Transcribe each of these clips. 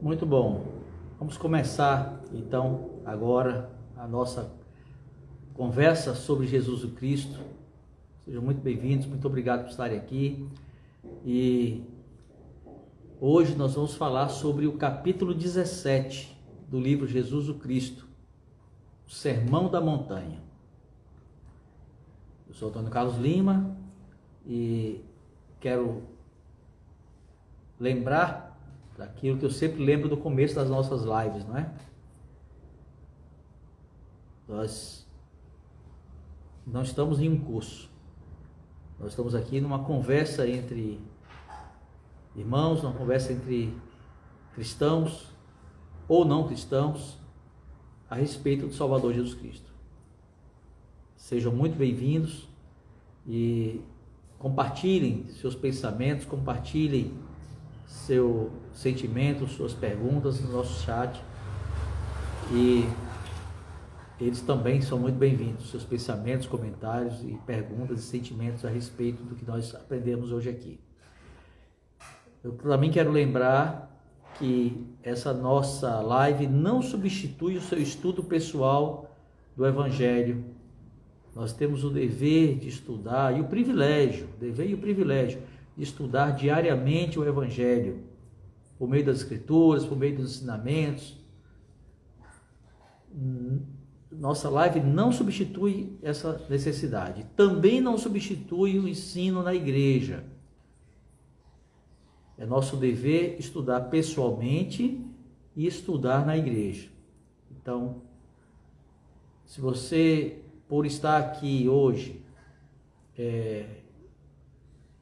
Muito bom. Vamos começar então agora a nossa conversa sobre Jesus o Cristo. Sejam muito bem-vindos, muito obrigado por estarem aqui. E hoje nós vamos falar sobre o capítulo 17 do livro Jesus o Cristo, o Sermão da Montanha. Eu sou Antônio Carlos Lima e quero lembrar daquilo que eu sempre lembro do começo das nossas lives, não é? Nós não estamos em um curso, nós estamos aqui numa conversa entre irmãos, uma conversa entre cristãos ou não cristãos a respeito do Salvador Jesus Cristo. Sejam muito bem-vindos e compartilhem seus pensamentos, compartilhem seu sentimento, suas perguntas no nosso chat, e eles também são muito bem-vindos, seus pensamentos, comentários e perguntas e sentimentos a respeito do que nós aprendemos hoje aqui. Eu também quero lembrar que essa nossa live não substitui o seu estudo pessoal do Evangelho. Nós temos o dever de estudar e o privilégio de estudar diariamente o Evangelho, por meio das Escrituras, por meio dos ensinamentos. Nossa live não substitui essa necessidade. Também não substitui o ensino na igreja. É nosso dever estudar pessoalmente e estudar na igreja. Então, se você, por estar aqui hoje,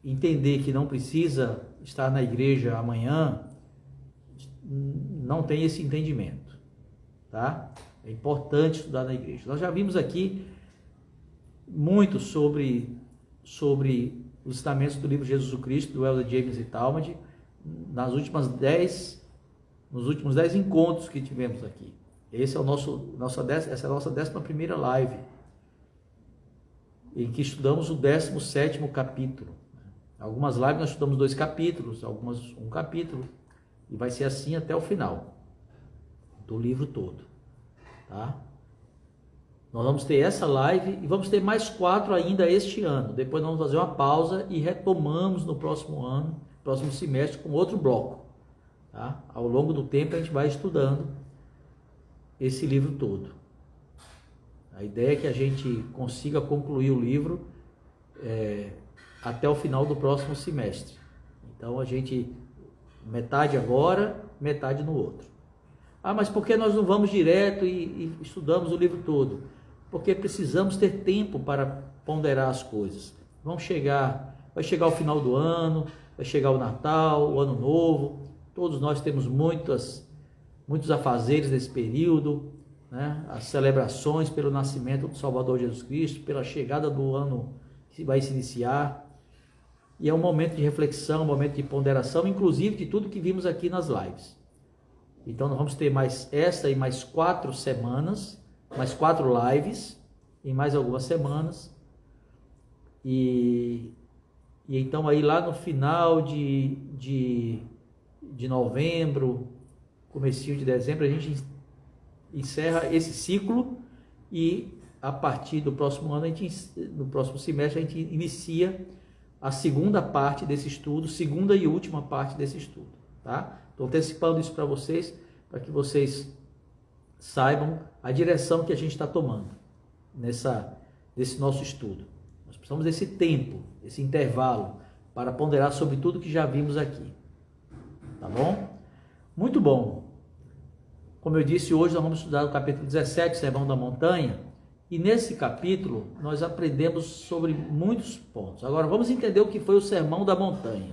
entender que não precisa estar na igreja amanhã, não tem esse entendimento, tá? É importante estudar na igreja. Nós já vimos aqui muito sobre os ensinamentos do livro Jesus o Cristo, do Elder James e Talmage, nos últimos 10 encontros que tivemos aqui. Essa é a nossa 11ª live, em que estudamos o 17º capítulo. Algumas lives nós estudamos 2 capítulos, algumas 1 capítulo, e vai ser assim até o final do livro todo, tá? Nós vamos ter essa live e vamos ter mais 4 ainda este ano. Depois nós vamos fazer uma pausa e retomamos no próximo semestre, com outro bloco, tá? Ao longo do tempo a gente vai estudando esse livro todo. A ideia é que a gente consiga concluir o livro até o final do próximo semestre. Então a gente, metade agora, metade no outro. Mas por que nós não vamos direto e estudamos o livro todo? Porque precisamos ter tempo para ponderar as coisas. Vai chegar o final do ano, vai chegar o Natal, o Ano Novo. Todos nós temos muitos afazeres nesse período, né? As celebrações pelo nascimento do Salvador Jesus Cristo, pela chegada do ano que vai se iniciar. E é um momento de reflexão, um momento de ponderação, inclusive de tudo que vimos aqui nas lives. Então nós vamos ter mais essa e mais 4 semanas, mais 4 lives em mais algumas semanas. E então aí lá no final de novembro, comecinho de dezembro, a gente encerra esse ciclo e a partir do próximo ano, no próximo semestre, a gente inicia a segunda parte desse estudo, segunda e última parte desse estudo, tá? Estou antecipando isso para vocês, para que vocês saibam a direção que a gente está tomando nesse nosso estudo. Nós precisamos desse tempo, esse intervalo, para ponderar sobre tudo que já vimos aqui, tá bom? Muito bom. Como eu disse, hoje nós vamos estudar o capítulo 17, Sermão da Montanha, e nesse capítulo nós aprendemos sobre muitos pontos. Agora vamos entender o que foi o Sermão da Montanha.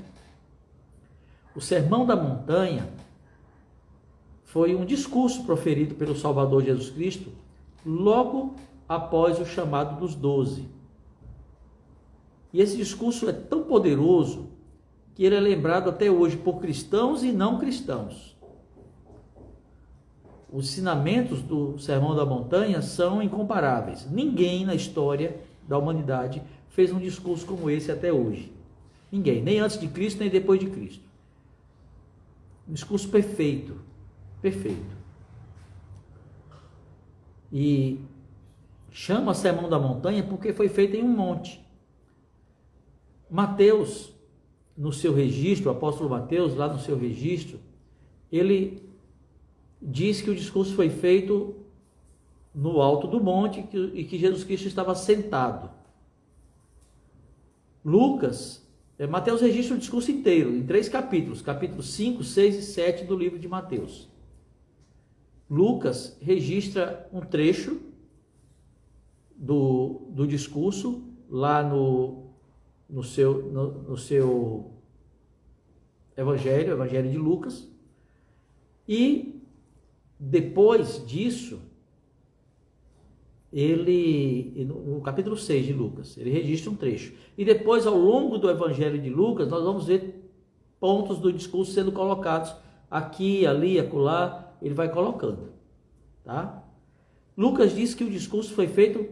O Sermão da Montanha foi um discurso proferido pelo Salvador Jesus Cristo logo após o chamado dos 12. E esse discurso é tão poderoso que ele é lembrado até hoje por cristãos e não cristãos. Os ensinamentos do Sermão da Montanha são incomparáveis. Ninguém na história da humanidade fez um discurso como esse até hoje. Ninguém, nem antes de Cristo, nem depois de Cristo. Um discurso perfeito, perfeito. E chama Sermão da Montanha porque foi feito em um monte. Mateus, no seu registro, o apóstolo Mateus, lá no seu registro, ele diz que o discurso foi feito no alto do monte e que Jesus Cristo estava sentado. Mateus registra o discurso inteiro, em 3 capítulos, capítulos 5, 6 e 7 do livro de Mateus. Lucas registra um trecho do discurso lá no seu Evangelho de Lucas, e depois disso, no capítulo 6 de Lucas, ele registra um trecho. E depois, ao longo do Evangelho de Lucas, nós vamos ver pontos do discurso sendo colocados aqui, ali, acolá, ele vai colocando. Tá? Lucas diz que o discurso foi feito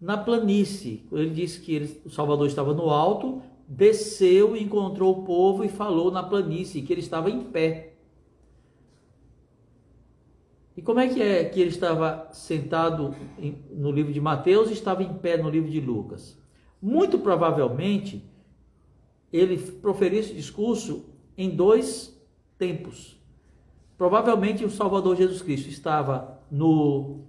na planície. Ele disse que o Salvador estava no alto, desceu e encontrou o povo e falou na planície, que ele estava em pé. E como é que ele estava sentado no livro de Mateus e estava em pé no livro de Lucas? Muito provavelmente, ele proferiu esse discurso em 2 tempos. Provavelmente o Salvador Jesus Cristo estava no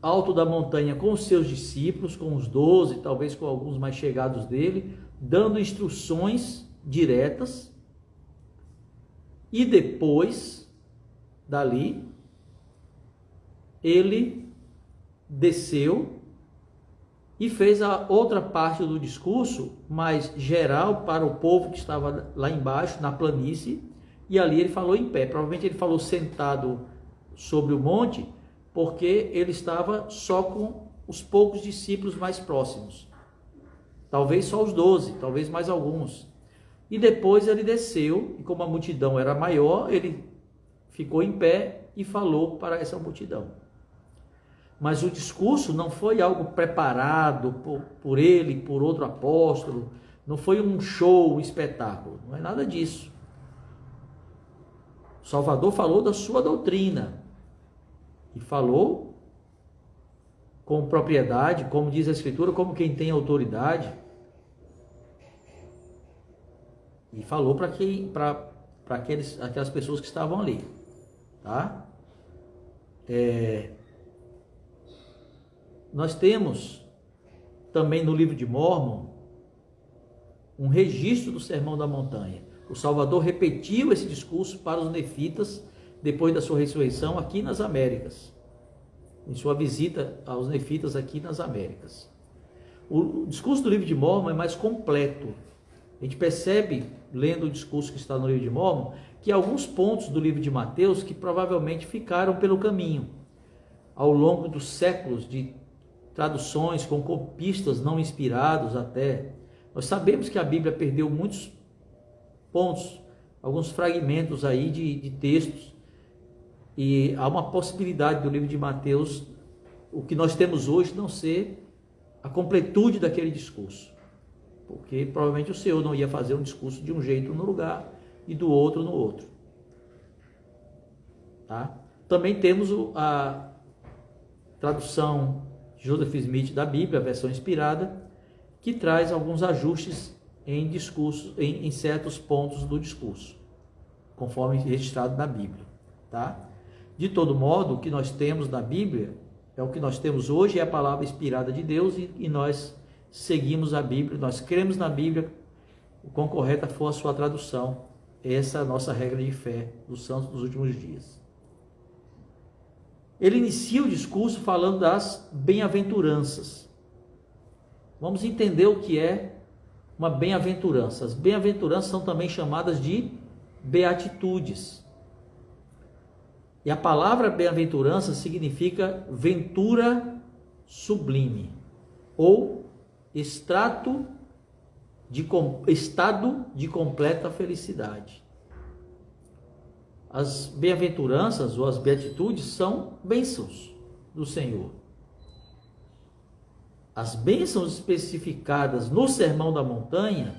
alto da montanha com os seus discípulos, com os 12, talvez com alguns mais chegados dele, dando instruções diretas, e depois dali, ele desceu e fez a outra parte do discurso, mais geral, para o povo que estava lá embaixo, na planície, e ali ele falou em pé. Provavelmente ele falou sentado sobre o monte, porque ele estava só com os poucos discípulos mais próximos. Talvez só os 12, talvez mais alguns. E depois ele desceu, e como a multidão era maior, ele ficou em pé e falou para essa multidão. Mas o discurso não foi algo preparado por ele, por outro apóstolo, não foi um show, um espetáculo, não é nada disso. O Salvador falou da sua doutrina e falou com propriedade, como diz a Escritura, como quem tem autoridade, e falou para aquelas pessoas que estavam ali. Tá? Nós temos também no livro de Mórmon um registro do Sermão da Montanha. O Salvador repetiu esse discurso para os nefitas depois da sua ressurreição aqui nas Américas, em sua visita aos nefitas aqui nas Américas. O discurso do livro de Mórmon é mais completo. A gente percebe, lendo o discurso que está no livro de Mórmon, que há alguns pontos do livro de Mateus que provavelmente ficaram pelo caminho, ao longo dos séculos de traduções com copistas não inspirados até. Nós sabemos que a Bíblia perdeu muitos pontos, alguns fragmentos aí de textos, e há uma possibilidade do livro de Mateus, o que nós temos hoje, não ser a completude daquele discurso, porque provavelmente o Senhor não ia fazer um discurso de um jeito no lugar e do outro no outro. Tá? Também temos a tradução de Joseph Smith da Bíblia, a versão inspirada, que traz alguns ajustes em discurso, em certos pontos do discurso, conforme registrado na Bíblia. Tá? De todo modo, o que nós temos na Bíblia é o que nós temos hoje, é a palavra inspirada de Deus, e nós seguimos a Bíblia, nós cremos na Bíblia, o quão correta for a sua tradução. Essa é a nossa regra de fé dos santos dos últimos dias. Ele inicia o discurso falando das bem-aventuranças. Vamos entender o que é uma bem-aventurança. As bem-aventuranças são também chamadas de beatitudes. E a palavra bem-aventurança significa ventura sublime, ou estado de completa felicidade. As bem-aventuranças ou as beatitudes são bênçãos do Senhor. As bênçãos especificadas no Sermão da Montanha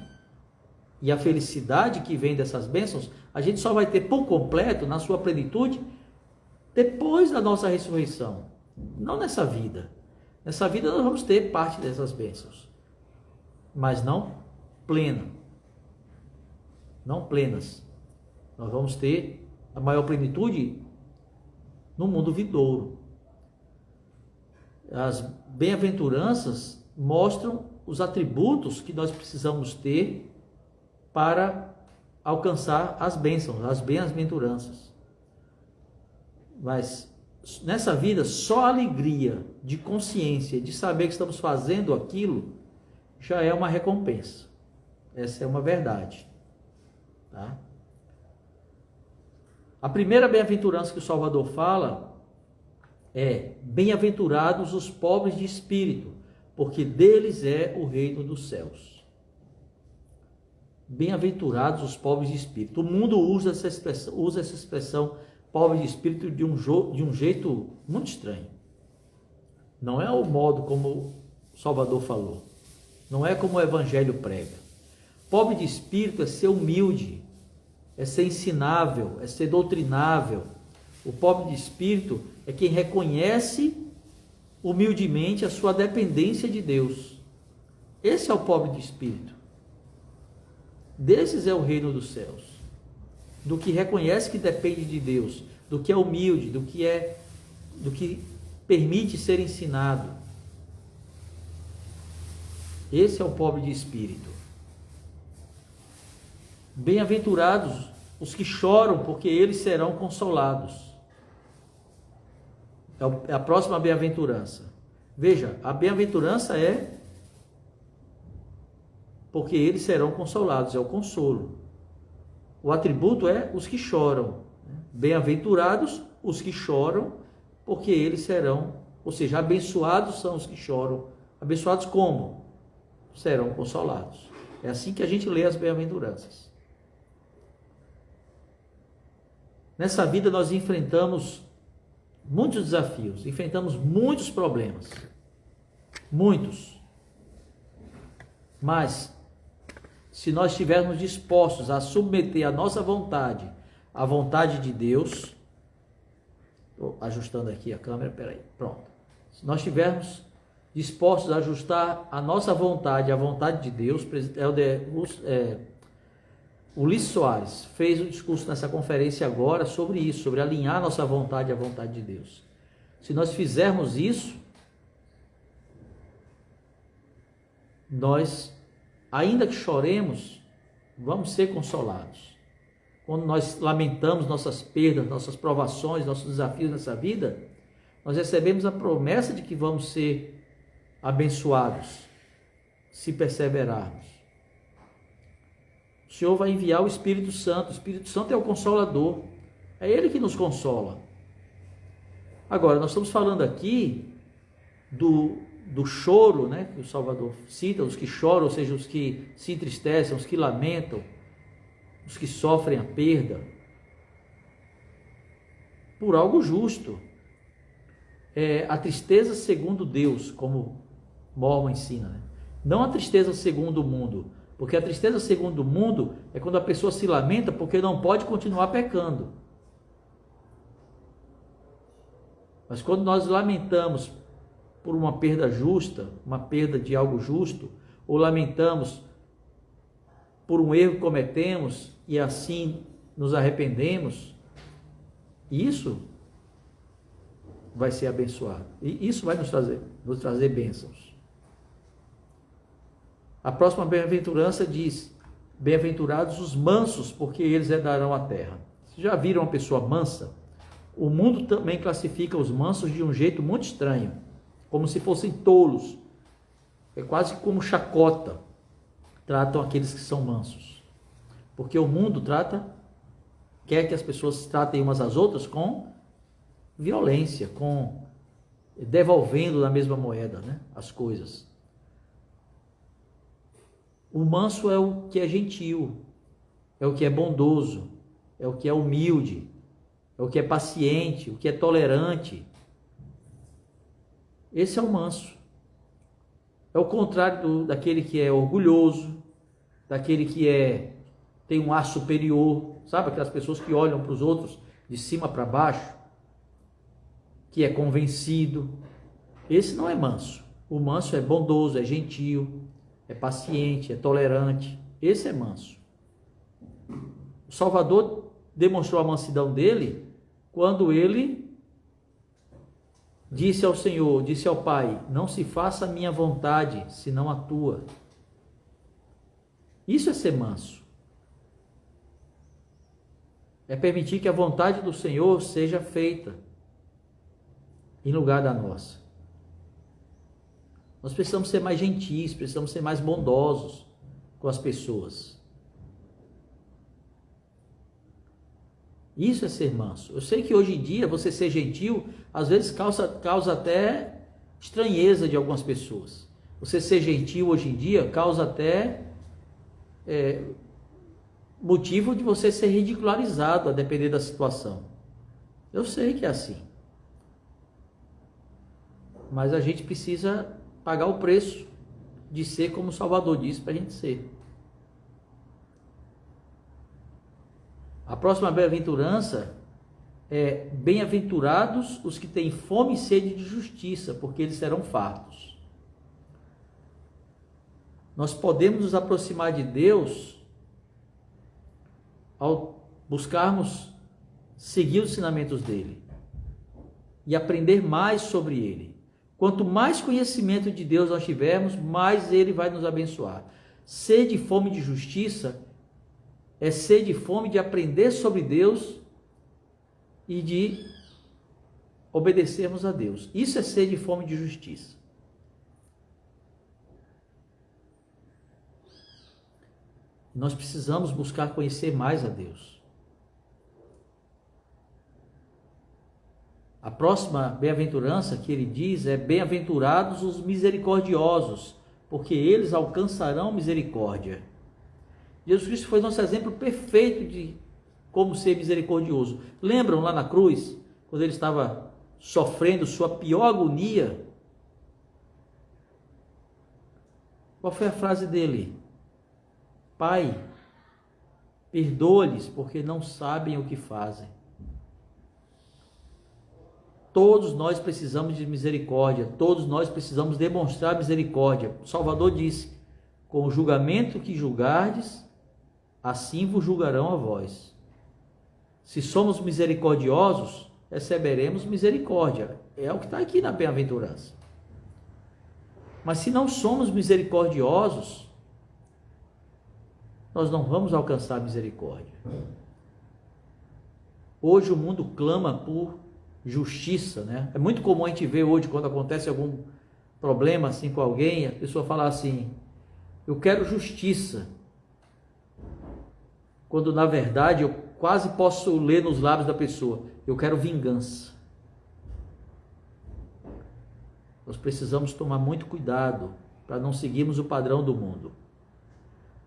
e a felicidade que vem dessas bênçãos a gente só vai ter por completo, na sua plenitude, depois da nossa ressurreição. Não nessa vida. Nessa vida nós vamos ter parte dessas bênçãos, mas não plena. Não plenas. Nós vamos ter a maior plenitude no mundo vindouro. As bem-aventuranças mostram os atributos que nós precisamos ter para alcançar as bênçãos, as bem-aventuranças. Mas nessa vida, só a alegria de consciência, de saber que estamos fazendo aquilo, já é uma recompensa. Essa é uma verdade. Tá? A primeira bem-aventurança que o Salvador fala é: bem-aventurados os pobres de espírito, porque deles é o reino dos céus. Bem-aventurados os pobres de espírito. O mundo usa essa expressão pobre de espírito de um jeito muito estranho. Não é o modo como o Salvador falou. Não é como o Evangelho prega. Pobre de espírito é ser humilde, é ser ensinável, é ser doutrinável. O pobre de espírito é quem reconhece humildemente a sua dependência de Deus. Esse é o pobre de espírito. Desses é o reino dos céus. Do que reconhece que depende de Deus, do que é humilde, do que permite ser ensinado. Esse é o pobre de espírito. Bem-aventurados os que choram, porque eles serão consolados. É a próxima bem-aventurança. Veja, a bem-aventurança é porque eles serão consolados, é o consolo. O atributo é os que choram. Bem-aventurados os que choram, porque eles serão, ou seja, abençoados são os que choram. Abençoados como? Serão consolados. É assim que a gente lê as bem-aventuranças. Nessa vida nós enfrentamos muitos desafios, enfrentamos muitos problemas. Muitos. Mas se nós estivermos dispostos a submeter a nossa vontade à vontade de Deus, estou ajustando aqui a câmera, peraí, pronto. Se nós estivermos dispostos a ajustar a nossa vontade à vontade de Deus, o Ulisses Soares fez um discurso nessa conferência agora sobre isso, sobre alinhar nossa vontade à vontade de Deus. Se nós fizermos isso, nós, ainda que choremos, vamos ser consolados. Quando nós lamentamos nossas perdas, nossas provações, nossos desafios nessa vida, nós recebemos a promessa de que vamos ser abençoados, se perseverarmos. O Senhor vai enviar o Espírito Santo. O Espírito Santo é o Consolador. É Ele que nos consola. Agora, nós estamos falando aqui do choro, né, que o Salvador cita, os que choram, ou seja, os que se entristecem, os que lamentam, os que sofrem a perda, por algo justo. É a tristeza segundo Deus, como Mormon ensina, né? Não a tristeza segundo o mundo, porque a tristeza segundo o mundo é quando a pessoa se lamenta porque não pode continuar pecando. Mas quando nós lamentamos por uma perda justa, uma perda de algo justo, ou lamentamos por um erro que cometemos e assim nos arrependemos, isso vai ser abençoado. E isso vai nos trazer bênçãos. A próxima bem-aventurança diz: bem-aventurados os mansos, porque eles herdarão a terra. Vocês já viram uma pessoa mansa? O mundo também classifica os mansos de um jeito muito estranho, como se fossem tolos. É quase como chacota. Tratam aqueles que são mansos. Porque o mundo quer que as pessoas tratem umas às outras com violência, devolvendo na mesma moeda, né, as coisas. O manso é o que é gentil, é o que é bondoso, é o que é humilde, é o que é paciente, o que é tolerante. Esse é o manso. É o contrário daquele que é orgulhoso, daquele que tem um ar superior. sabe aquelas pessoas que olham para os outros de cima para baixo, que é convencido. Esse não é manso. O manso é bondoso, é gentil, é paciente, é tolerante. Esse é manso. O Salvador demonstrou a mansidão dele quando ele disse ao Senhor, disse ao Pai: não se faça a minha vontade, senão a tua. Isso é ser manso. É permitir que a vontade do Senhor seja feita em lugar da nossa. Nós precisamos ser mais gentis, precisamos ser mais bondosos com as pessoas. Isso é ser manso. Eu sei que hoje em dia você ser gentil, às vezes causa até estranheza de algumas pessoas. Você ser gentil hoje em dia causa até motivo de você ser ridicularizado, a depender da situação. Eu sei que é assim. Mas a gente precisa pagar o preço de ser como o Salvador disse para a gente ser. A próxima bem-aventurança é: bem-aventurados os que têm fome e sede de justiça, porque eles serão fartos. Nós podemos nos aproximar de Deus ao buscarmos seguir os ensinamentos dele e aprender mais sobre ele. Quanto mais conhecimento de Deus nós tivermos, mais ele vai nos abençoar. Sede e fome de justiça é sede e fome de aprender sobre Deus e de obedecermos a Deus. Isso é sede e fome de justiça. Nós precisamos buscar conhecer mais a Deus. A próxima bem-aventurança que ele diz é: bem-aventurados os misericordiosos, porque eles alcançarão misericórdia. Jesus Cristo foi nosso exemplo perfeito de como ser misericordioso. Lembram lá na cruz, quando ele estava sofrendo sua pior agonia? Qual foi a frase dele? Pai, perdoa-lhes, porque não sabem o que fazem. Todos nós precisamos de misericórdia, todos nós precisamos demonstrar misericórdia. O Salvador disse: com o julgamento que julgardes, assim vos julgarão a vós. Se somos misericordiosos, receberemos misericórdia. É o que está aqui na bem-aventurança. Mas se não somos misericordiosos, nós não vamos alcançar misericórdia. Hoje o mundo clama por justiça, né? É muito comum a gente ver hoje, quando acontece algum problema assim com alguém, a pessoa fala assim: eu quero justiça. Quando na verdade eu quase posso ler nos lábios da pessoa: eu quero vingança. Nós precisamos tomar muito cuidado para não seguirmos o padrão do mundo.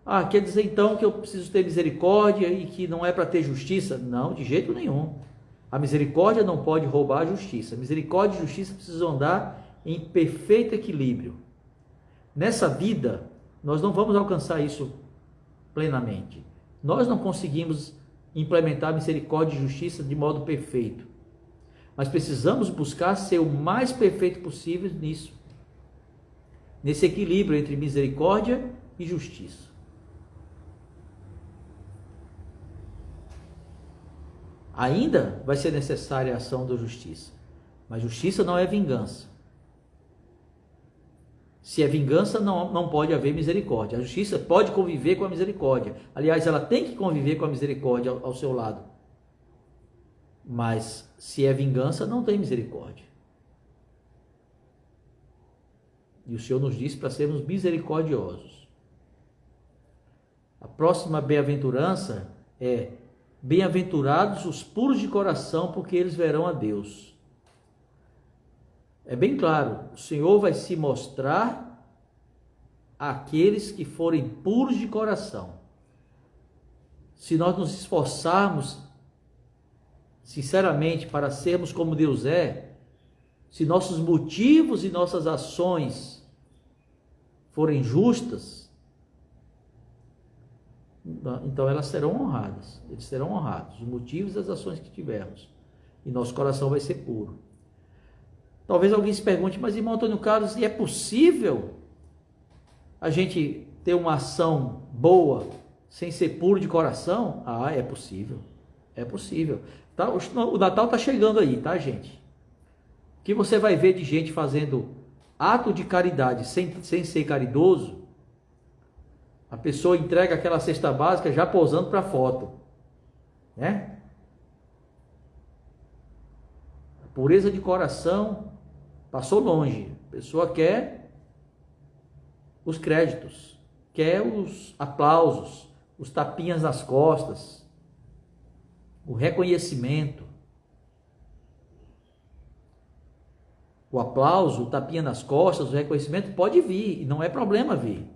Ah, quer dizer então que eu preciso ter misericórdia e que não é para ter justiça? Não, de jeito nenhum. A misericórdia não pode roubar a justiça. Misericórdia e justiça precisam andar em perfeito equilíbrio. Nessa vida, nós não vamos alcançar isso plenamente. Nós não conseguimos implementar misericórdia e justiça de modo perfeito. Mas precisamos buscar ser o mais perfeito possível nisso. Nesse equilíbrio entre misericórdia e justiça. Ainda vai ser necessária a ação da justiça. Mas justiça não é vingança. Se é vingança, não pode haver misericórdia. A justiça pode conviver com a misericórdia. Aliás, ela tem que conviver com a misericórdia ao seu lado. Mas se é vingança, não tem misericórdia. E o Senhor nos disse para sermos misericordiosos. A próxima bem-aventurança é: bem-aventurados os puros de coração, porque eles verão a Deus. É bem claro, o Senhor vai se mostrar àqueles que forem puros de coração. Se nós nos esforçarmos sinceramente para sermos como Deus é, se nossos motivos e nossas ações forem justas, então elas serão honradas, eles serão honrados, os motivos das ações que tivermos, e nosso coração vai ser puro. Talvez alguém se pergunte, mas irmão Antônio Carlos, e é possível a gente ter uma ação boa sem ser puro de coração? Ah, é possível, é possível. Tá? O Natal está chegando aí, tá, gente? O que você vai ver de gente fazendo ato de caridade sem ser caridoso, a pessoa entrega aquela cesta básica já posando para foto, né? A pureza de coração passou longe. A pessoa quer os créditos, quer os aplausos, os tapinhas nas costas, o reconhecimento. O aplauso, o tapinha nas costas, o reconhecimento pode vir, e não é problema vir.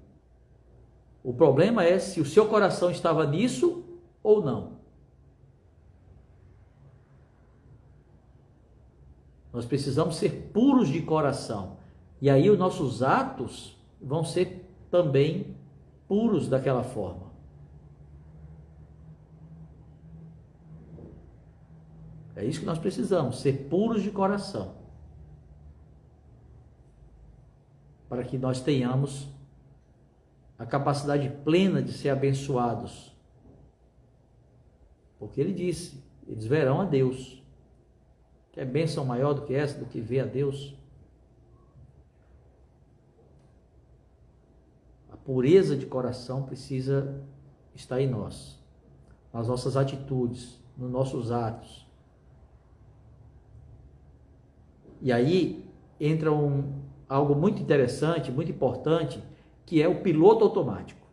O problema é se o seu coração estava nisso ou não. Nós precisamos ser puros de coração. E aí os nossos atos vão ser também puros daquela forma. É isso que nós precisamos, ser puros de coração. Para que nós tenhamos a capacidade plena de ser abençoados. Porque ele disse, eles verão a Deus. Quer bênção maior do que essa, do que ver a Deus? A pureza de coração precisa estar em nós, nas nossas atitudes, nos nossos atos. E aí entra algo muito interessante, muito importante, que é o piloto automático.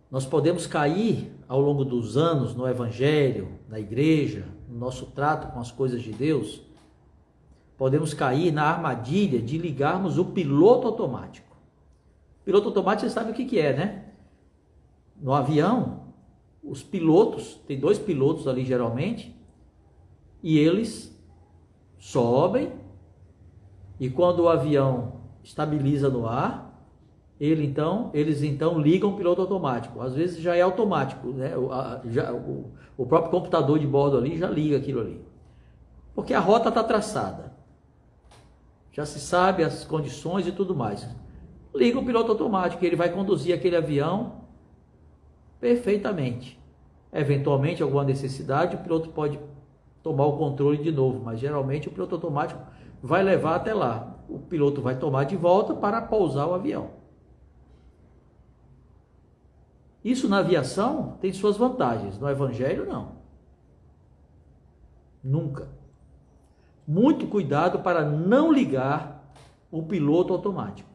Nós podemos cair ao longo dos anos no Evangelho, na igreja, no nosso trato com as coisas de Deus, podemos cair na armadilha de ligarmos o piloto automático. Piloto automático, você sabe o que é, né? No avião, os pilotos, tem 2 pilotos ali geralmente, e eles sobem, e quando o avião estabiliza no ar, eles então ligam o piloto automático. Às vezes já é automático, né? O próprio computador de bordo ali já liga aquilo ali. Porque a rota está traçada. Já se sabe as condições e tudo mais. Liga o piloto automático, ele vai conduzir aquele avião perfeitamente. Eventualmente, alguma necessidade, o piloto pode tomar o controle de novo, mas geralmente o piloto automático vai levar até lá. O piloto vai tomar de volta para pousar o avião. Isso na aviação tem suas vantagens, no Evangelho não. Nunca. Muito cuidado para não ligar o piloto automático.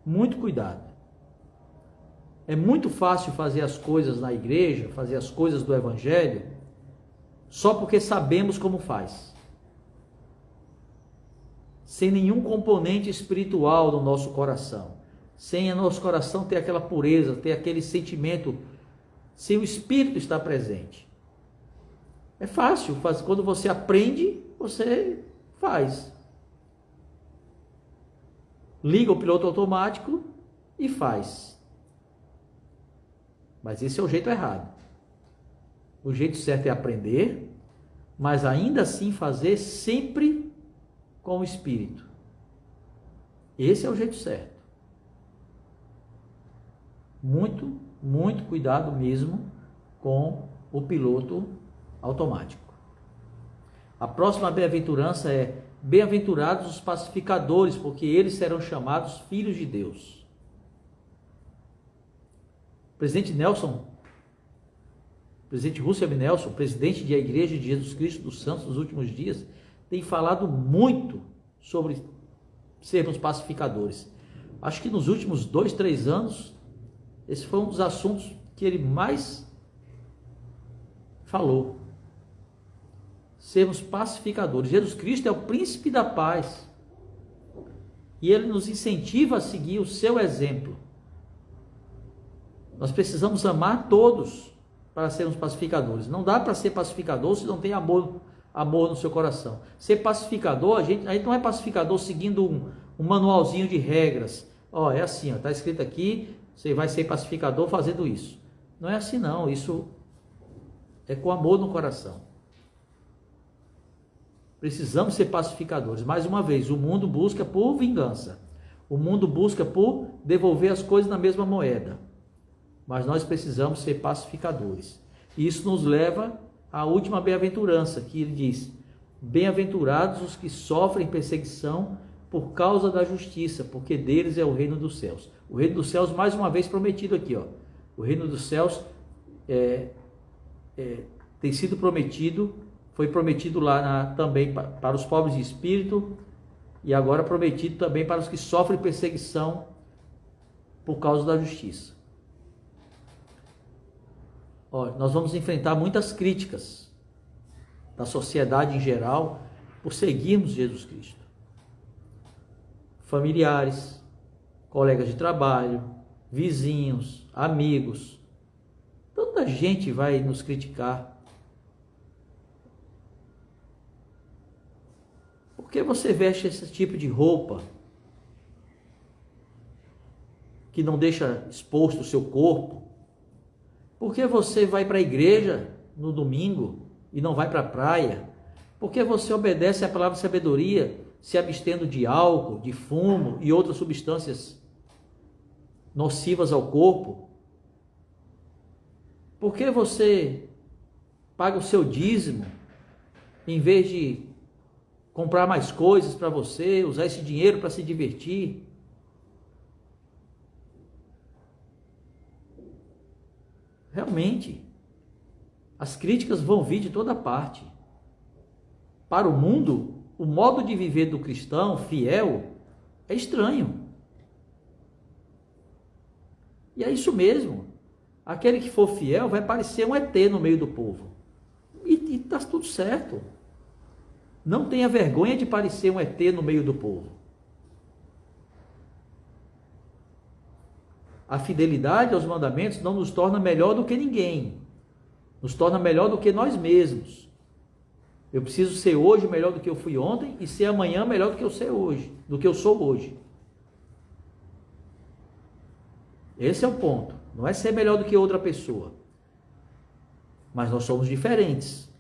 Muito cuidado. É muito fácil fazer as coisas na igreja, fazer as coisas do Evangelho, só porque sabemos como faz. Sem nenhum componente espiritual no nosso coração. Sem o nosso coração ter aquela pureza, ter aquele sentimento, sem o Espírito estar presente. É fácil, quando você aprende, você faz. Liga o piloto automático e faz. Mas esse é o jeito errado. O jeito certo é aprender, mas ainda assim fazer sempre com o Espírito. Esse é o jeito certo. Muito, muito cuidado mesmo com o piloto automático. A próxima bem-aventurança é: bem-aventurados os pacificadores, porque eles serão chamados filhos de Deus. O presidente Russell M. Nelson, presidente da Igreja de Jesus Cristo dos Santos dos Últimos Dias, tem falado muito sobre sermos pacificadores. Acho que nos últimos 2, 3 anos, esse foi um dos assuntos que ele mais falou. Sermos pacificadores. Jesus Cristo é o príncipe da paz. E ele nos incentiva a seguir o seu exemplo. Nós precisamos amar todos para sermos pacificadores. Não dá para ser pacificador se não tem amor no seu coração. Ser pacificador, a gente não é pacificador seguindo um manualzinho de regras. É assim, está escrito aqui, você vai ser pacificador fazendo isso. Não é assim não, isso é com amor no coração. Precisamos ser pacificadores. Mais uma vez, o mundo busca por vingança. O mundo busca por devolver as coisas na mesma moeda. Mas nós precisamos ser pacificadores. E isso nos leva à última bem-aventurança, que ele diz: bem-aventurados os que sofrem perseguição por causa da justiça, porque deles é o reino dos céus. O reino dos céus, mais uma vez prometido aqui, ó. O reino dos céus tem sido prometido, foi prometido lá também para os pobres de espírito, e agora prometido também para os que sofrem perseguição por causa da justiça. Ó, nós vamos enfrentar muitas críticas da sociedade em geral por seguirmos Jesus Cristo. Familiares, colegas de trabalho, vizinhos, amigos, tanta gente vai nos criticar. Por que você veste esse tipo de roupa que não deixa exposto o seu corpo? Por que você vai para a igreja no domingo e não vai para a praia? Por que você obedece à palavra de sabedoria, se abstendo de álcool, de fumo e outras substâncias nocivas ao corpo? Por que você paga o seu dízimo em vez de comprar mais coisas para você, usar esse dinheiro para se divertir? Realmente, as críticas vão vir de toda parte. Para o mundo, o modo de viver do cristão fiel é estranho. E é isso mesmo. Aquele que for fiel vai parecer um ET no meio do povo. E está tudo certo. Não tenha vergonha de parecer um ET no meio do povo. A fidelidade aos mandamentos não nos torna melhor do que ninguém. Nos torna melhor do que nós mesmos. Eu preciso ser hoje melhor do que eu fui ontem e ser amanhã melhor do que eu sou hoje. Esse é o ponto. Não é ser melhor do que outra pessoa. Mas nós somos diferentes.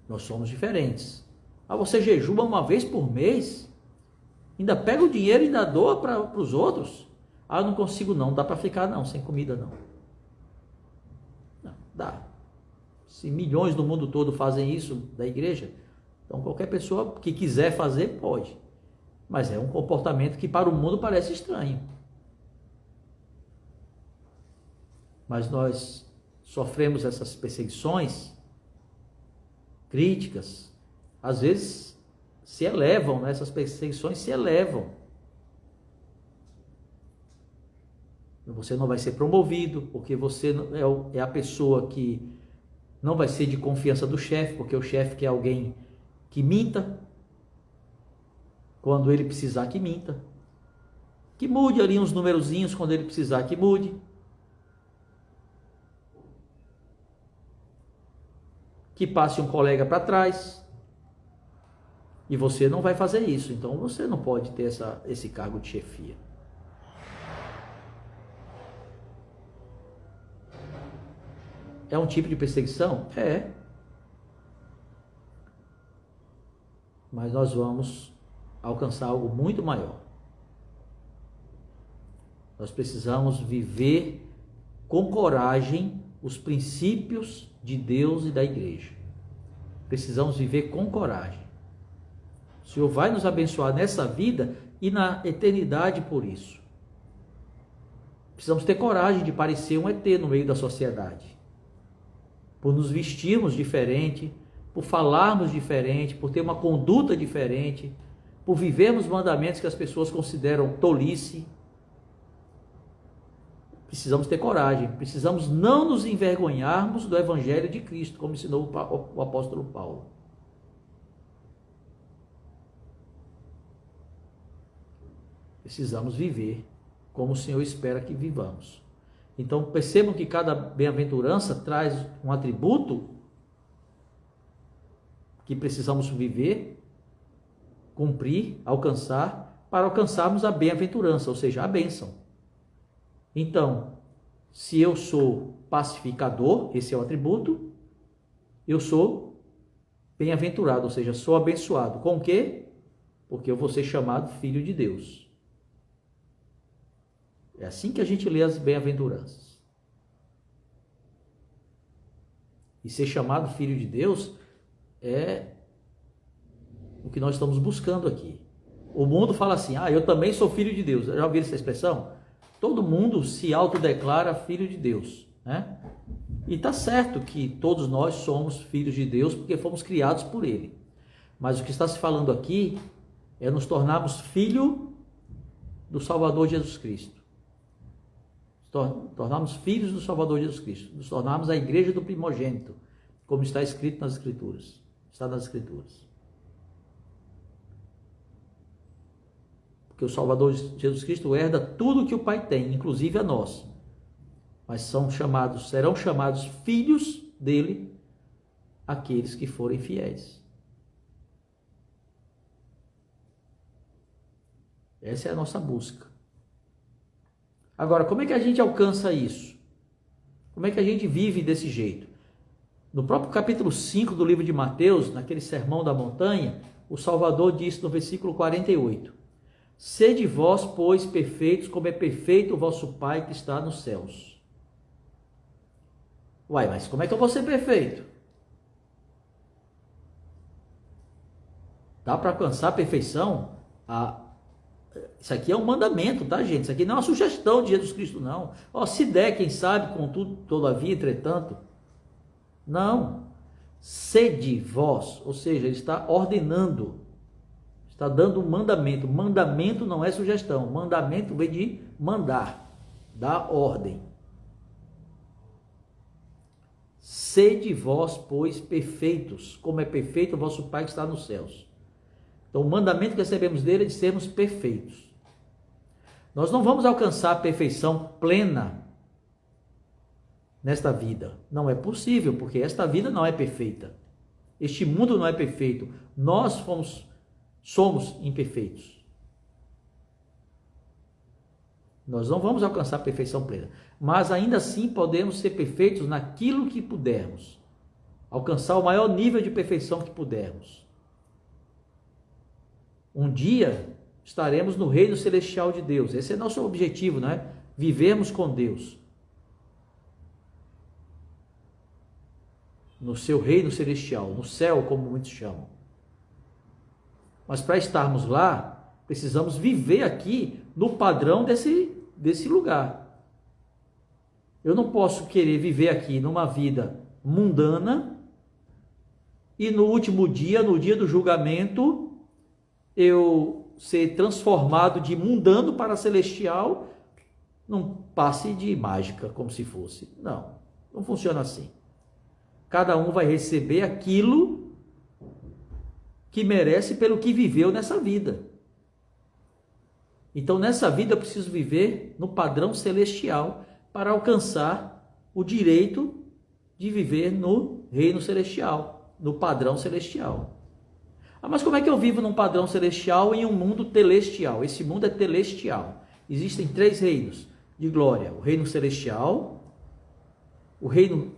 Nós somos diferentes. Ah, você jejuma uma vez por mês? Ainda pega o dinheiro e ainda doa para os outros? Ah, eu não consigo não, dá para ficar não, sem comida não. Não, dá. Se milhões do mundo todo fazem isso da igreja, então qualquer pessoa que quiser fazer, pode. Mas é um comportamento que para o mundo parece estranho. Mas nós sofremos essas perseguições, críticas, às vezes se elevam, né? Essas perseguições se elevam. Você não vai ser promovido, porque você é a pessoa que não vai ser de confiança do chefe, porque o chefe quer alguém que minta, quando ele precisar que minta, que mude ali uns numerozinhos quando ele precisar que mude, que passe um colega para trás, e você não vai fazer isso, então você não pode ter esse cargo de chefia. É um tipo de perseguição? É. Mas nós vamos alcançar algo muito maior. Nós precisamos viver com coragem os princípios de Deus e da igreja. Precisamos viver com coragem. O Senhor vai nos abençoar nessa vida e na eternidade por isso. Precisamos ter coragem de parecer um ET no meio da sociedade. Por nos vestirmos diferente, por falarmos diferente, por ter uma conduta diferente, por vivermos mandamentos que as pessoas consideram tolice. Precisamos ter coragem, precisamos não nos envergonharmos do Evangelho de Cristo, como ensinou o apóstolo Paulo. Precisamos viver como o Senhor espera que vivamos. Então percebam que cada bem-aventurança traz um atributo que precisamos viver, cumprir, alcançar, para alcançarmos a bem-aventurança, ou seja, a bênção. Então, se eu sou pacificador, esse é o atributo, eu sou bem-aventurado, ou seja, sou abençoado. Com o quê? Porque eu vou ser chamado filho de Deus. É assim que a gente lê as bem-aventuranças. E ser chamado filho de Deus é o que nós estamos buscando aqui. O mundo fala assim, eu também sou filho de Deus. Já ouviram essa expressão? Todo mundo se autodeclara filho de Deus, né? E está certo que todos nós somos filhos de Deus porque fomos criados por Ele. Mas o que está se falando aqui é nos tornarmos filho do Salvador Jesus Cristo. Tornarmos filhos do Salvador Jesus Cristo. Nos tornarmos a igreja do primogênito, como está escrito nas Escrituras. Está nas Escrituras. Porque o Salvador Jesus Cristo herda tudo que o Pai tem, inclusive a nós. Mas serão chamados filhos dele aqueles que forem fiéis. Essa é a nossa busca. Agora, como é que a gente alcança isso? Como é que a gente vive desse jeito? No próprio capítulo 5 do livro de Mateus, naquele sermão da montanha, o Salvador disse no versículo 48: Sede vós, pois, perfeitos, como é perfeito o vosso Pai que está nos céus. Uai, mas como é que eu vou ser perfeito? Dá para alcançar a perfeição? Isso aqui é um mandamento, tá, gente? Isso aqui não é uma sugestão de Jesus Cristo, não. Se der, quem sabe, contudo, todavia, entretanto. Não. Sede vós, ou seja, ele está ordenando, está dando um mandamento. Mandamento não é sugestão. Mandamento vem de mandar, dar ordem. Sede vós, pois, perfeitos, como é perfeito o vosso Pai que está nos céus. Então, o mandamento que recebemos dele é de sermos perfeitos. Nós não vamos alcançar a perfeição plena nesta vida. Não é possível, porque esta vida não é perfeita. Este mundo não é perfeito. Nós somos imperfeitos. Nós não vamos alcançar a perfeição plena. Mas ainda assim podemos ser perfeitos naquilo que pudermos. Alcançar o maior nível de perfeição que pudermos. Um dia estaremos no reino celestial de Deus. Esse é nosso objetivo, não é? Vivermos com Deus. No seu reino celestial, no céu, como muitos chamam. Mas para estarmos lá, precisamos viver aqui no padrão desse lugar. Eu não posso querer viver aqui numa vida mundana e no último dia, no dia do julgamento, eu ser transformado de mundano para celestial num passe de mágica, como se fosse. Não funciona assim. Cada um vai receber aquilo que merece pelo que viveu nessa vida. Então, nessa vida eu preciso viver no padrão celestial para alcançar o direito de viver no reino celestial, no padrão celestial. Mas como é que eu vivo num padrão celestial em um mundo telestial? Esse mundo é telestial. Existem 3 reinos de glória: o reino celestial, o reino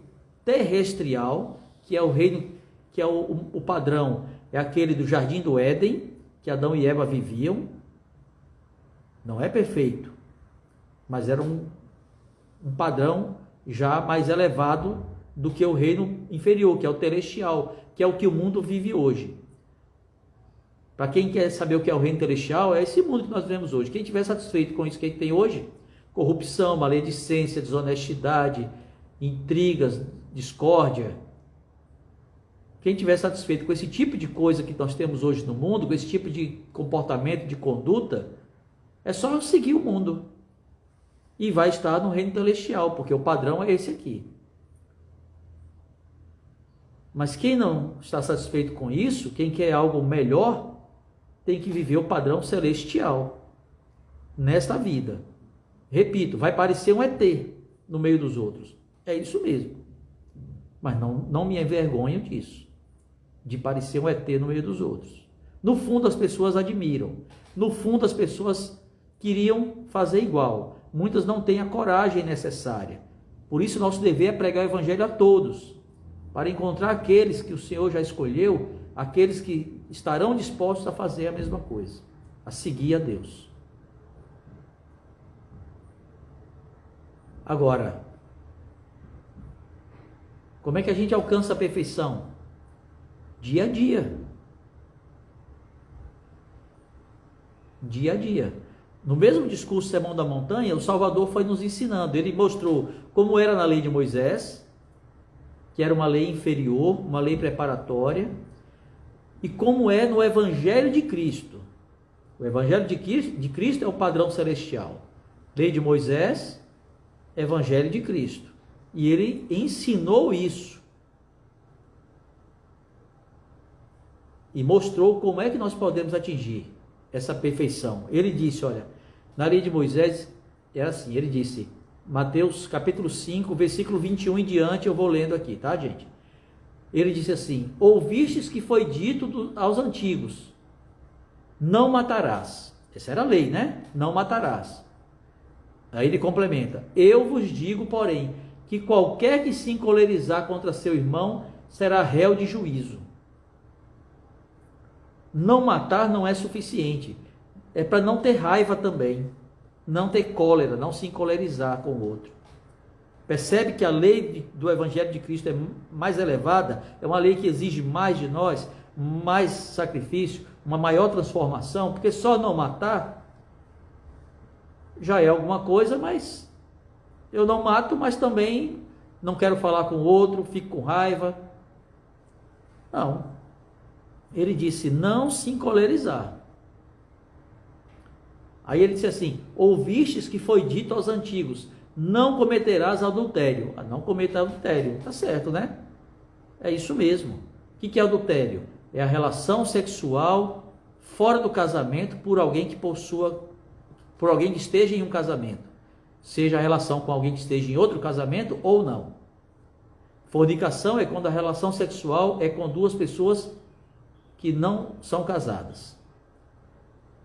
terrestrial, que é o reino, que é o padrão, é aquele do Jardim do Éden, que Adão e Eva viviam. Não é perfeito, mas era um padrão já mais elevado do que o reino inferior, que é o celestial, que é o que o mundo vive hoje. Para quem quer saber o que é o reino celestial, é esse mundo que nós vivemos hoje. Quem estiver satisfeito com isso que a gente tem hoje, corrupção, maledicência, desonestidade, intrigas, discórdia, quem estiver satisfeito com esse tipo de coisa que nós temos hoje no mundo, com esse tipo de comportamento, de conduta, é só seguir o mundo e vai estar no reino celestial, porque o padrão é esse aqui. Mas quem não está satisfeito com isso, quem quer algo melhor, tem que viver o padrão celestial nesta vida. Repito, vai parecer um ET no meio dos outros. É isso mesmo. Mas não me envergonho disso, de parecer um ET no meio dos outros. No fundo, as pessoas admiram. No fundo, as pessoas queriam fazer igual. Muitas não têm a coragem necessária. Por isso, nosso dever é pregar o evangelho a todos, para encontrar aqueles que o Senhor já escolheu, aqueles que estarão dispostos a fazer a mesma coisa, a seguir a Deus. Agora, como é que a gente alcança a perfeição? Dia a dia. Dia a dia. No mesmo discurso Sermão da Montanha, o Salvador foi nos ensinando. Ele mostrou como era na lei de Moisés, que era uma lei inferior, uma lei preparatória, e como é no Evangelho de Cristo. O Evangelho de Cristo é o padrão celestial. Lei de Moisés, Evangelho de Cristo. E ele ensinou isso. E mostrou como é que nós podemos atingir essa perfeição. Ele disse, olha, na lei de Moisés era assim, ele disse, Mateus capítulo 5, versículo 21 em diante, eu vou lendo aqui, tá, gente? Ele disse assim, ouvistes que foi dito aos antigos, não matarás. Essa era a lei, né? Não matarás. Aí ele complementa, eu vos digo, porém, que qualquer que se encolerizar contra seu irmão será réu de juízo. Não matar não é suficiente, é para não ter raiva também, não ter cólera, não se encolerizar com o outro. Percebe que a lei do Evangelho de Cristo é mais elevada, é uma lei que exige mais de nós, mais sacrifício, uma maior transformação, porque só não matar já é alguma coisa, mas eu não mato, mas também não quero falar com o outro, fico com raiva. Não. Ele disse, não se encolerizar. Aí ele disse assim, ouvistes que foi dito aos antigos, não cometerás adultério. Não cometa adultério, tá certo, né? É isso mesmo. O que é adultério? É a relação sexual fora do casamento por alguém que por alguém que esteja em um casamento. Seja a relação com alguém que esteja em outro casamento ou não. Fornicação é quando a relação sexual é com duas pessoas que não são casadas.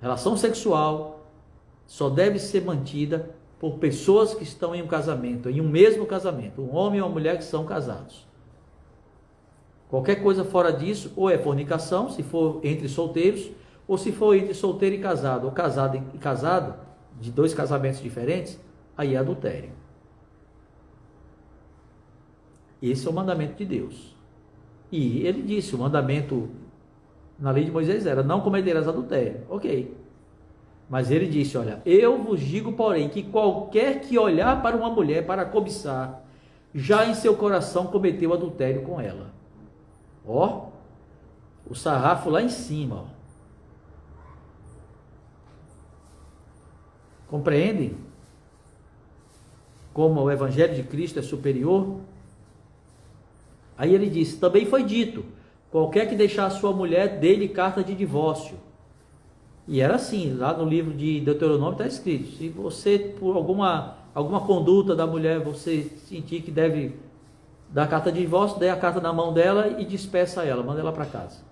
Relação sexual só deve ser mantida por pessoas que estão em um casamento, em um mesmo casamento, um homem e uma mulher que são casados. Qualquer coisa fora disso, ou é fornicação, se for entre solteiros, ou se for entre solteiro e casado, ou casado e casado, de dois casamentos diferentes, aí é adultério. Esse é o mandamento de Deus. E ele disse, o mandamento na lei de Moisés era, não cometerás adultério. Ok. Mas ele disse, olha, eu vos digo, porém, que qualquer que olhar para uma mulher para cobiçar, já em seu coração cometeu adultério com ela. Ó, o sarrafo lá em cima, ó. Compreendem como o Evangelho de Cristo é superior? Aí ele disse, também foi dito, qualquer que deixar a sua mulher, dê-lhe carta de divórcio. E era assim, lá no livro de Deuteronômio está escrito, se você, por alguma conduta da mulher, você sentir que deve dar carta de divórcio, dê a carta na mão dela e despeça ela, manda ela para casa.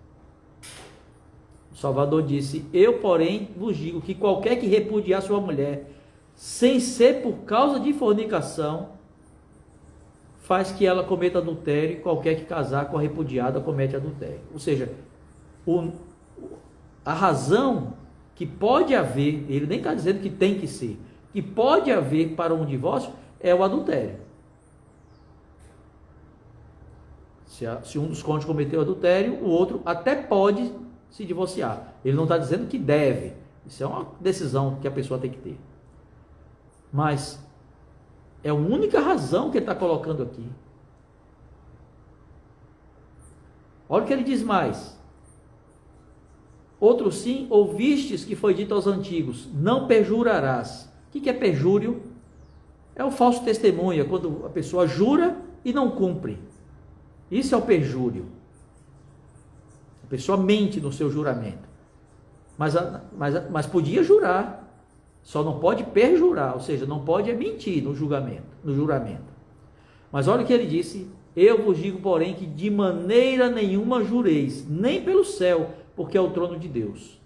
O Salvador disse, eu, porém, vos digo que qualquer que repudiar sua mulher, sem ser por causa de fornicação, faz que ela cometa adultério, e qualquer que casar com a repudiada comete adultério. Ou seja, a razão que pode haver, ele nem está dizendo que tem que ser, que pode haver para um divórcio é o adultério. Se um dos cônjuges cometeu adultério, o outro até pode se divorciar. Ele não está dizendo que deve. Isso é uma decisão que a pessoa tem que ter. Mas é a única razão que ele está colocando aqui. Olha o que ele diz mais. Outro sim, ouvistes que foi dito aos antigos, não perjurarás. O que é perjúrio? É o falso testemunho, é quando a pessoa jura e não cumpre. Isso é o perjúrio. A pessoa mente no seu juramento. Mas podia jurar. Só não pode perjurar, ou seja, não pode mentir no juramento. Mas olha o que ele disse, eu vos digo, porém, que de maneira nenhuma jureis, nem pelo céu, porque é o trono de Deus.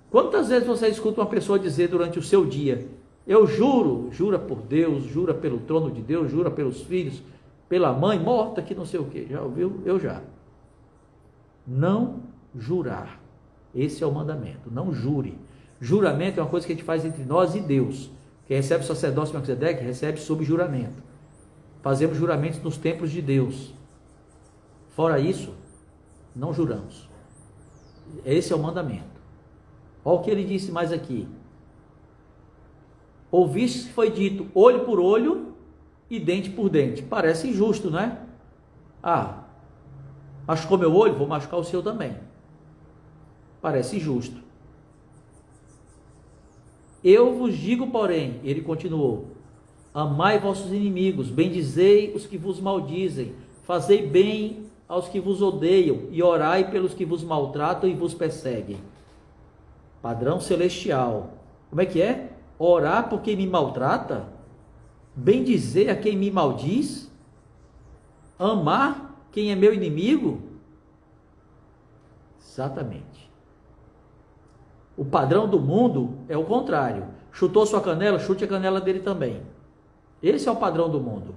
Quantas vezes você escuta uma pessoa dizer durante o seu dia: eu juro, jura por Deus, jura pelo trono de Deus, jura pelos filhos, pela mãe morta que não sei o que. Já ouviu? Eu já. Não jurar. Esse é o mandamento. Não jure. Juramento é uma coisa que a gente faz entre nós e Deus. Quem recebe o sacerdócio de Melquisedeque recebe sob juramento. Fazemos juramentos nos templos de Deus. Fora isso, não juramos. Esse é o mandamento. Olha o que ele disse mais aqui. Ouviste que foi dito olho por olho e dente por dente. Parece injusto, não é? Ah, machucou meu olho, vou machucar o seu também. Parece injusto. Eu vos digo, porém, ele continuou, amai vossos inimigos, bendizei os que vos maldizem, fazei bem aos que vos odeiam e orai pelos que vos maltratam e vos perseguem. Padrão celestial. Como é que é? Orar por quem me maltrata? Bendizer a quem me maldiz? Amar quem é meu inimigo? Exatamente. O padrão do mundo é o contrário. Chutou sua canela, chute a canela dele também. Esse é o padrão do mundo.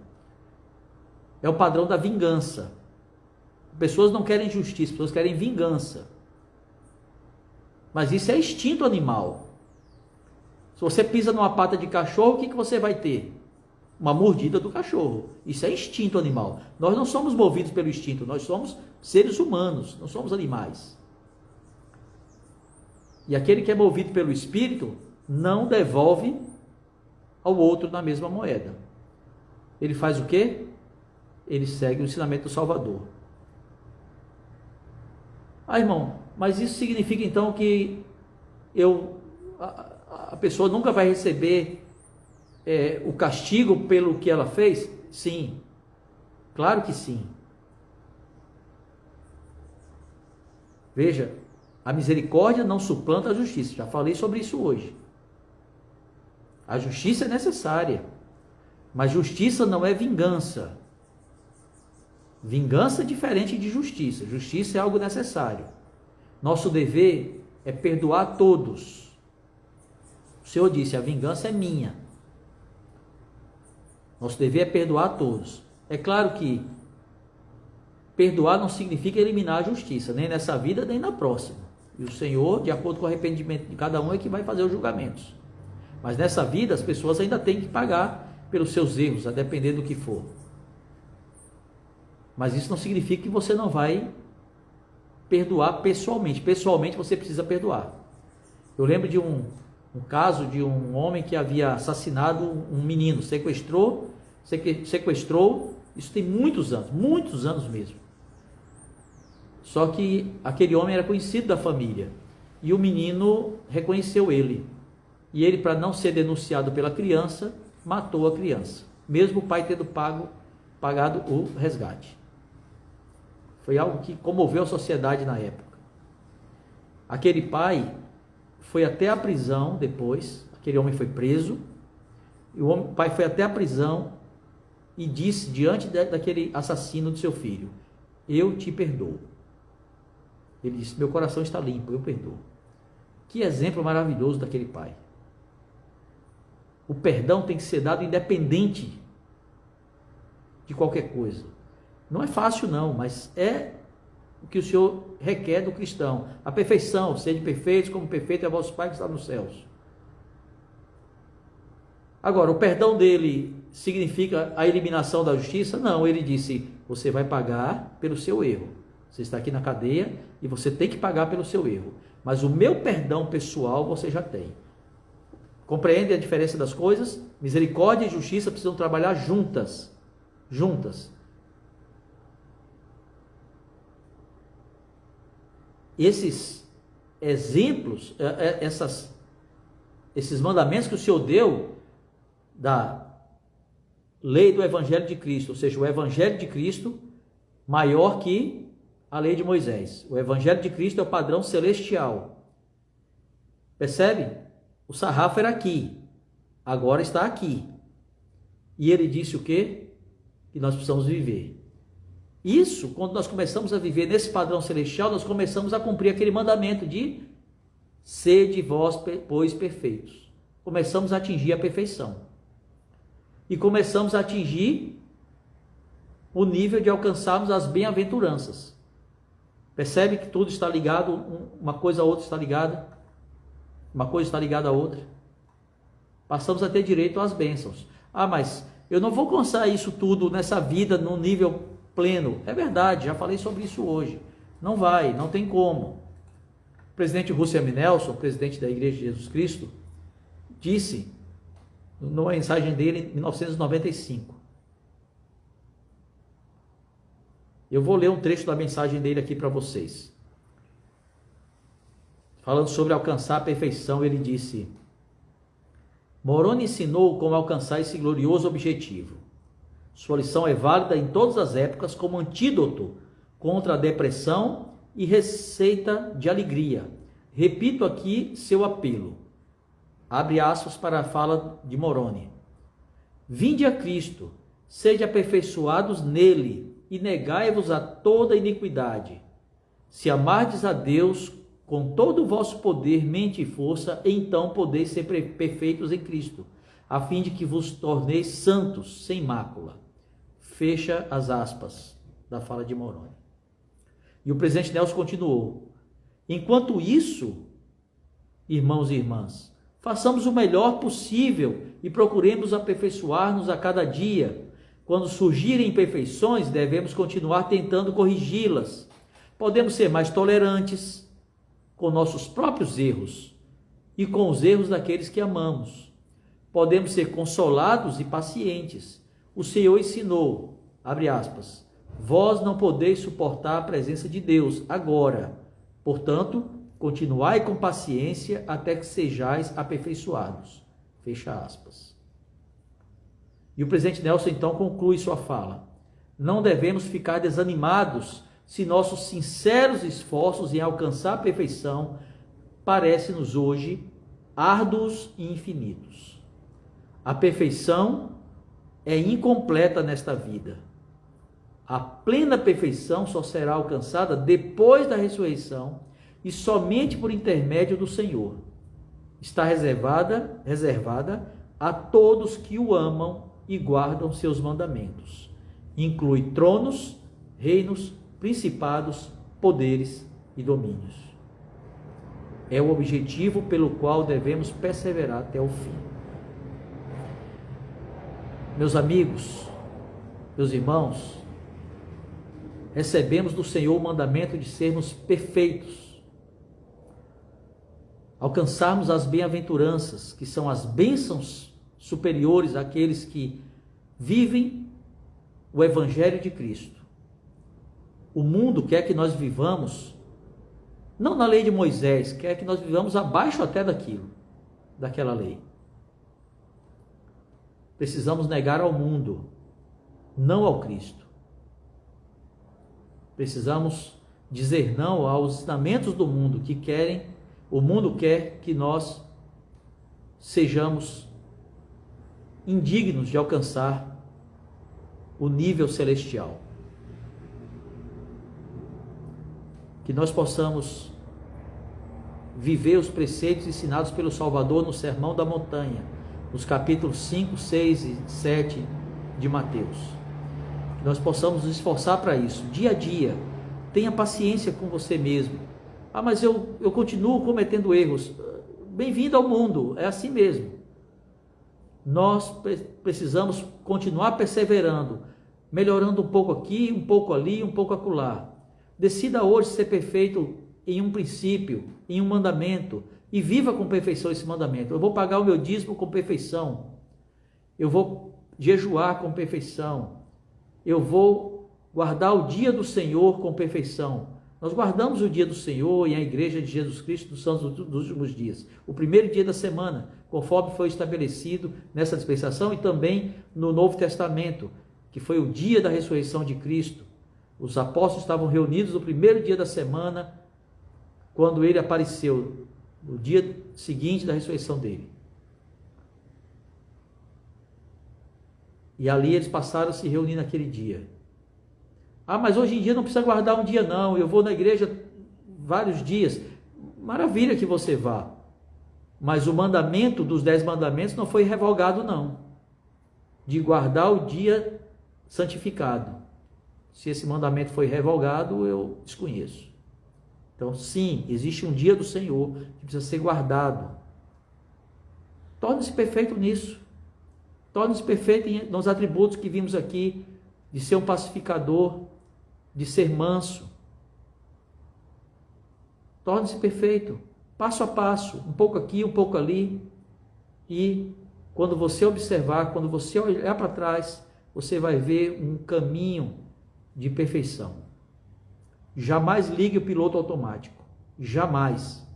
É o padrão da vingança. Pessoas não querem justiça, pessoas querem vingança. Mas isso é instinto animal. Se você pisa numa pata de cachorro, o que você vai ter? Uma mordida do cachorro. Isso é instinto animal. Nós não somos movidos pelo instinto, nós somos seres humanos, não somos animais. E aquele que é movido pelo Espírito não devolve ao outro na mesma moeda. Ele faz o quê? Ele segue o ensinamento do Salvador. Ah, irmão, mas isso significa então que a pessoa nunca vai receber o castigo pelo que ela fez? Sim, claro que sim. Veja, a misericórdia não suplanta a justiça. Já falei sobre isso hoje. A justiça é necessária, mas justiça não é vingança. Vingança é diferente de justiça. Justiça é algo necessário. Nosso dever é perdoar todos. O Senhor disse, a vingança é minha. Nosso dever é perdoar todos. É claro que perdoar não significa eliminar a justiça, nem nessa vida, nem na próxima. E o Senhor, de acordo com o arrependimento de cada um, é que vai fazer os julgamentos. Mas nessa vida, as pessoas ainda têm que pagar pelos seus erros, a depender do que for. Mas isso não significa que você não vai perdoar pessoalmente. Pessoalmente você precisa perdoar. Eu lembro de um caso de um homem que havia assassinado um menino, sequestrou, isso tem muitos anos mesmo. Só que aquele homem era conhecido da família e o menino reconheceu ele. E ele, para não ser denunciado pela criança, matou a criança, mesmo o pai tendo pagado o resgate. Foi algo que comoveu a sociedade na época. Aquele pai foi até a prisão depois, aquele homem foi preso, e o pai foi até a prisão e disse diante daquele assassino de seu filho, eu te perdoo. Ele disse, meu coração está limpo, eu perdoo. Que exemplo maravilhoso daquele pai. O perdão tem que ser dado independente de qualquer coisa. Não é fácil não, mas é o que o Senhor requer do cristão. A perfeição, sede perfeitos como perfeito é vosso Pai que está nos céus. Agora, o perdão dele significa a eliminação da justiça? Não, ele disse, você vai pagar pelo seu erro. Você está aqui na cadeia e você tem que pagar pelo seu erro. Mas o meu perdão pessoal você já tem. Compreende a diferença das coisas? Misericórdia e justiça precisam trabalhar juntas. Juntas. Esses exemplos, esses mandamentos que o Senhor deu da lei do Evangelho de Cristo, ou seja, o Evangelho de Cristo maior que a lei de Moisés. O Evangelho de Cristo é o padrão celestial. Percebe? O sarrafo era aqui, agora está aqui. E ele disse o quê? Que nós precisamos viver. Isso, quando nós começamos a viver nesse padrão celestial, nós começamos a cumprir aquele mandamento de Sede vós, pois, perfeitos. Começamos a atingir a perfeição. E começamos a atingir o nível de alcançarmos as bem-aventuranças. Percebe que tudo está ligado, uma coisa a outra está ligada, uma coisa está ligada a outra. Passamos a ter direito às bênçãos. Ah, mas eu não vou alcançar isso tudo nessa vida num nível pleno. É verdade, já falei sobre isso hoje. Não vai, não tem como. O presidente Russell M. Nelson, presidente da Igreja de Jesus Cristo, disse, numa mensagem dele em 1995. Eu vou ler um trecho da mensagem dele aqui para vocês. Falando sobre alcançar a perfeição, ele disse: Moroni ensinou como alcançar esse glorioso objetivo. Sua lição é válida em todas as épocas como antídoto contra a depressão e receita de alegria. Repito aqui seu apelo. Abre aspas para a fala de Moroni. Vinde a Cristo, sede aperfeiçoados nele, e negai-vos a toda iniquidade. Se amardes a Deus com todo o vosso poder, mente e força, então podeis ser perfeitos em Cristo, a fim de que vos torneis santos, sem mácula. Fecha as aspas da fala de Moroni. E o presidente Nelson continuou: enquanto isso, irmãos e irmãs, façamos o melhor possível e procuremos aperfeiçoar-nos a cada dia. Quando surgirem imperfeições, devemos continuar tentando corrigi-las. Podemos ser mais tolerantes com nossos próprios erros e com os erros daqueles que amamos. Podemos ser consolados e pacientes. O Senhor ensinou, abre aspas, vós não podeis suportar a presença de Deus agora. Portanto, continuai com paciência até que sejais aperfeiçoados. Fecha aspas. E o presidente Nelson então conclui sua fala. Não devemos ficar desanimados se nossos sinceros esforços em alcançar a perfeição parecem-nos hoje árduos e infinitos. A perfeição é incompleta nesta vida. A plena perfeição só será alcançada depois da ressurreição e somente por intermédio do Senhor. Está reservada a todos que o amam e guardam seus mandamentos. Inclui tronos, reinos, principados, poderes e domínios. É o objetivo pelo qual devemos perseverar até o fim. Meus amigos, meus irmãos, recebemos do Senhor o mandamento de sermos perfeitos, alcançarmos as bem-aventuranças, que são as bênçãos superiores àqueles que vivem o Evangelho de Cristo. O mundo quer que nós vivamos, não na lei de Moisés, quer que nós vivamos abaixo até daquela lei. Precisamos negar ao mundo, não ao Cristo. Precisamos dizer não aos ensinamentos do mundo o mundo quer que nós sejamos indignos de alcançar o nível celestial. Que nós possamos viver os preceitos ensinados pelo Salvador no Sermão da Montanha, nos capítulos 5, 6 e 7 de Mateus. Que nós possamos nos esforçar para isso, dia a dia. Tenha paciência com você mesmo. Ah, mas eu continuo cometendo erros. Bem-vindo ao mundo, é assim mesmo. Nós precisamos continuar perseverando, melhorando um pouco aqui, um pouco ali, um pouco acolá. Decida hoje ser perfeito em um princípio, em um mandamento, e viva com perfeição esse mandamento. Eu vou pagar o meu dízimo com perfeição. Eu vou jejuar com perfeição. Eu vou guardar o dia do Senhor com perfeição. Nós guardamos o dia do Senhor e a Igreja de Jesus Cristo dos Santos dos Últimos Dias. O primeiro dia da semana, conforme foi estabelecido nessa dispensação e também no Novo Testamento, que foi o dia da ressurreição de Cristo. Os apóstolos estavam reunidos no primeiro dia da semana, quando ele apareceu, no dia seguinte da ressurreição dele. E ali eles passaram a se reunir naquele dia. Ah, mas hoje em dia não precisa guardar um dia não, eu vou na igreja vários dias. maravilha que você vá. Mas o mandamento dos 10 mandamentos não foi revogado, não. De guardar o dia santificado. Se esse mandamento foi revogado, eu desconheço. Então, sim, existe um dia do Senhor que precisa ser guardado. Torne-se perfeito nisso. Torne-se perfeito nos atributos que vimos aqui, de ser um pacificador, de ser manso. Torne-se perfeito, passo a passo, um pouco aqui, um pouco ali. E quando você observar, quando você olhar para trás, você vai ver um caminho de perfeição. Jamais ligue o piloto automático. Jamais.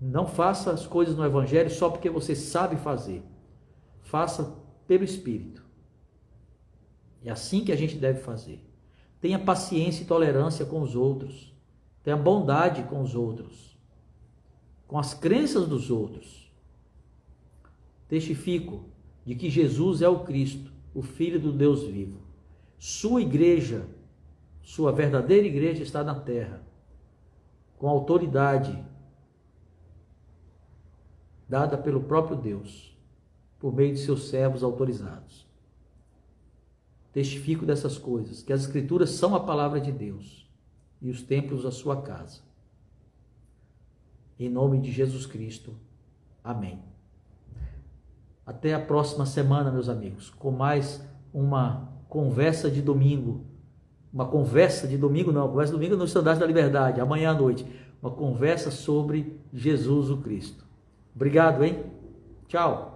Não faça as coisas no Evangelho só porque você sabe fazer. Faça pelo Espírito. É assim que a gente deve fazer. Tenha paciência e tolerância com os outros. Tenha bondade com os outros. Com as crenças dos outros. Testifico de que Jesus é o Cristo, o Filho do Deus vivo. Sua igreja, sua verdadeira igreja está na terra, com autoridade dada pelo próprio Deus, por meio de seus servos autorizados. Testifico dessas coisas, que as Escrituras são a palavra de Deus e os templos a sua casa. Em nome de Jesus Cristo. Amém. Até a próxima semana, meus amigos, com mais uma conversa de domingo. Conversa de domingo no Estandarte da Liberdade, amanhã à noite. Uma conversa sobre Jesus o Cristo. Obrigado, hein? Tchau.